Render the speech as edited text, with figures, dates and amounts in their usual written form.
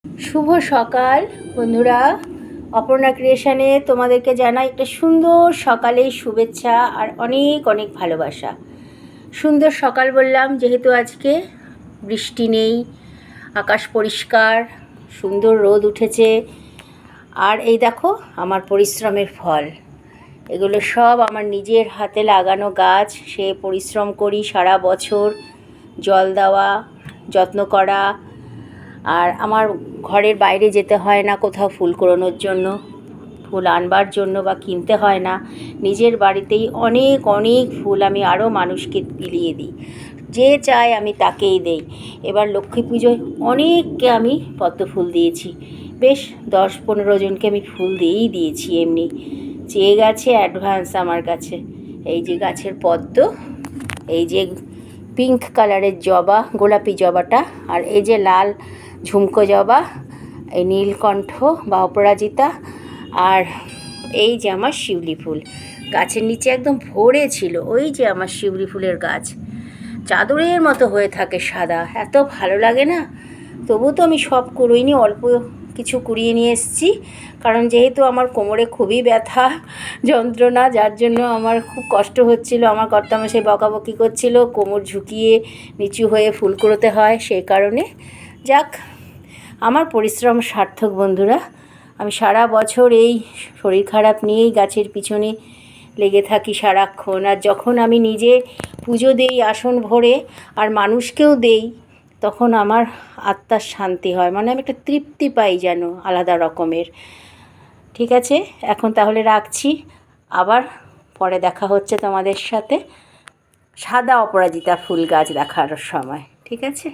শুভ সকাল বন্ধুরা, অপর্ণা ক্রিয়েশনে তোমাদেরকে জানাই একটা সুন্দর সকালের শুভেচ্ছা আর অনেক অনেক ভালোবাসা। সুন্দর সকাল বললাম যেহেতু আজকে বৃষ্টি নেই, আকাশ পরিষ্কার, সুন্দর রোদ উঠেছে। আর এই দেখো আমার পরিশ্রমের ফল, এগুলো সব আমার নিজের হাতে লাগানো গাছ। সে পরিশ্রম করি সারা বছর, জল দেওয়া, যত্ন করা। আর আমার ঘরের বাইরে যেতে হয় না কোথাও ফুল কুড়োনোর জন্য, ফুল আনবার জন্য বা কিনতে হয় না। নিজের বাড়িতেই অনেক অনেক ফুল আমি আরও মানুষকে বিলিয়ে দিই, যে চায় আমি তাকেই দেই। এবার লক্ষ্মী পুজোয় অনেককে আমি পদ্ম ফুল দিয়েছি, বেশ 10-15 জনকে আমি ফুল দিয়েছি। এমনি চেয়ে গেছে অ্যাডভান্স আমার কাছে। এই যে গাছের পদ্ম, এই যে পিঙ্ক কালারের জবা, গোলাপি জবাটা, আর এই যে লাল ঝুমকো জবা, এই নীলকণ্ঠ বা অপরাজিতা, আর এই যে আমার শিউলি ফুল গাছের নিচে একদম ভরে ছিল। ওই যে আমার শিউলি ফুলের গাছ চাদরের মতো হয়ে থাকে সাদা, এত ভালো লাগে না। তবু তো আমি সব কুড়োইনি, অল্প কিছু কুড়িয়ে নিয়ে এসেছি, কারণ যেহেতু আমার কোমরে খুবই ব্যথা যন্ত্রণা, যার জন্য আমার খুব কষ্ট হচ্ছিল। আমার কর্তামশাই বকাবকি করছিল, কোমর ঝুঁকিয়ে নিচু হয়ে ফুল কুড়োতে হয়, সেই কারণে। যাক, আমার পরিশ্রম সার্থক বন্ধুরা। আমি সারা বছর এই শরীর খারাপ নিয়েই গাছের পিছনে লেগে থাকি সারাক্ষণ। আর যখন আমি নিজে পুজো দেই আসন ভরে আর মানুষকেও দেই, তখন আমার আত্মার শান্তি হয়, মানে আমি একটা তৃপ্তি পাই যেন আলাদা রকমের। ঠিক আছে, এখন তাহলে রাখছি, আবার পরে দেখা হচ্ছে তোমাদের সাথে সাদা অপরাজিতা ফুল গাছ দেখার সময়। ঠিক আছে।